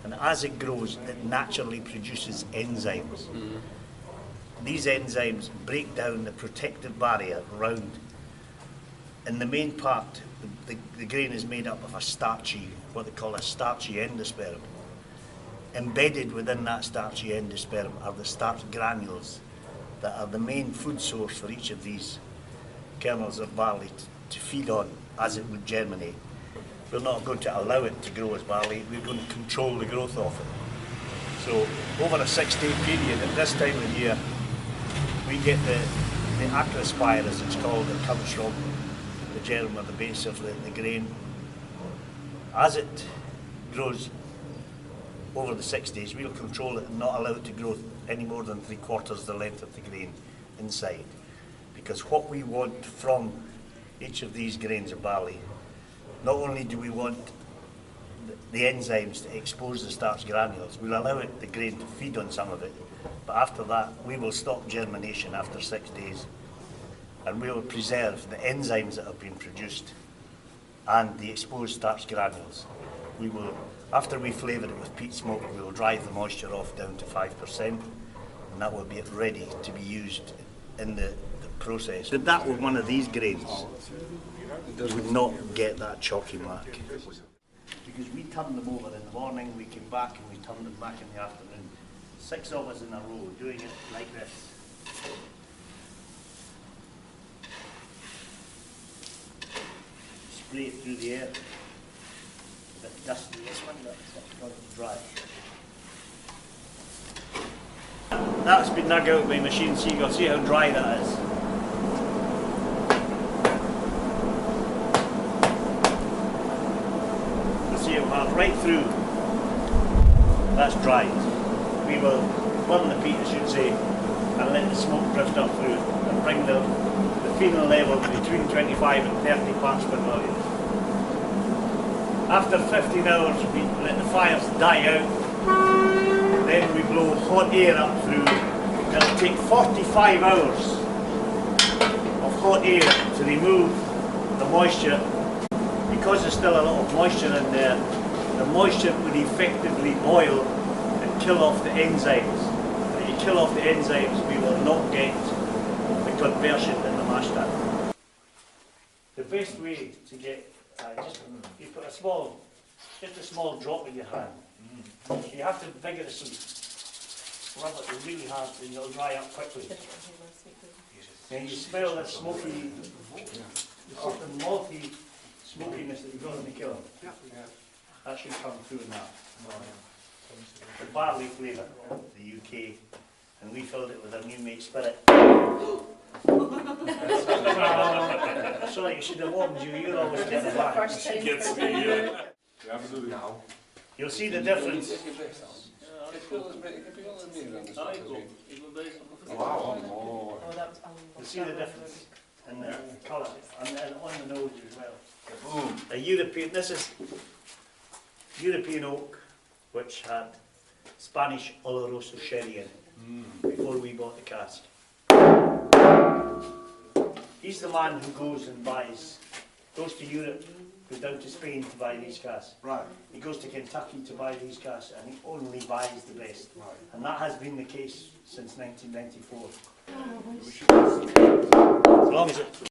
And as it grows, it naturally produces enzymes. These enzymes break down the protective barrier around. In the main part, the grain is made up of a starchy, what they call a starchy endosperm. Embedded within that starchy endosperm are the starch granules that are the main food source for each of these kernels of barley to feed on as it would germinate. We're not going to allow it to grow as barley, we're going to control the growth of it. So over a 6-day period at this time of year, we get the acrospire, as it's called, that comes from the germ or the base of the grain. As it grows over the 6 days, we'll control it and not allow it to grow any more than 3/4 the length of the grain inside. Because what we want from each of these grains of barley, not only do we want the enzymes to expose the starch granules, we'll allow the grain to feed on some of it, but after that we will stop germination after 6 days, and we will preserve the enzymes that have been produced and the exposed starch granules. We will, after we flavour it with peat smoke, we will drive the moisture off down to 5%, and that will be ready to be used in the process. Did that with one of these grains, you would not get that chalky mark. Because we turned them over in the morning, we came back and we turned them back in the afternoon. 6 of us in a row doing it like this. Spray it through the air. A bit dusty this one, but it's got it dry. That's been dug out by machine, so you can see how dry that is. You will have right through, that's dried. We will burn the peat, I should say, and let the smoke drift up through and bring the phenol level between 25 and 30 parts per million. After 15 hours we let the fires die out, then we blow hot air up through. It'll take 45 hours of hot air to remove the moisture. Because there's still a lot of moisture in there, the moisture would effectively boil and kill off the enzymes. And if you kill off the enzymes, we will not get the conversion in the mash tun. The best way to get, you put just a small drop in your hand. You have to vigorously rub it really hard and it'll dry up quickly. And you smell the smoky, the sort of malty smokiness that you've got in the kiln. That should come through in that. The barley flavour, the UK, and we filled it with our new mate spirit. Sorry, you should have warned you, you're always getting it back. She gets me, absolutely. You'll see the difference. Wow. You'll see the difference in the colour and on the nose as well. A European, this is European oak, which had Spanish Oloroso sherry in it before we bought the cask. He's the man who goes and goes to Europe, goes down to Spain to buy these casks. Right. He goes to Kentucky to buy these casks, and he only buys the best. Right. And that has been the case since 1994. As long as it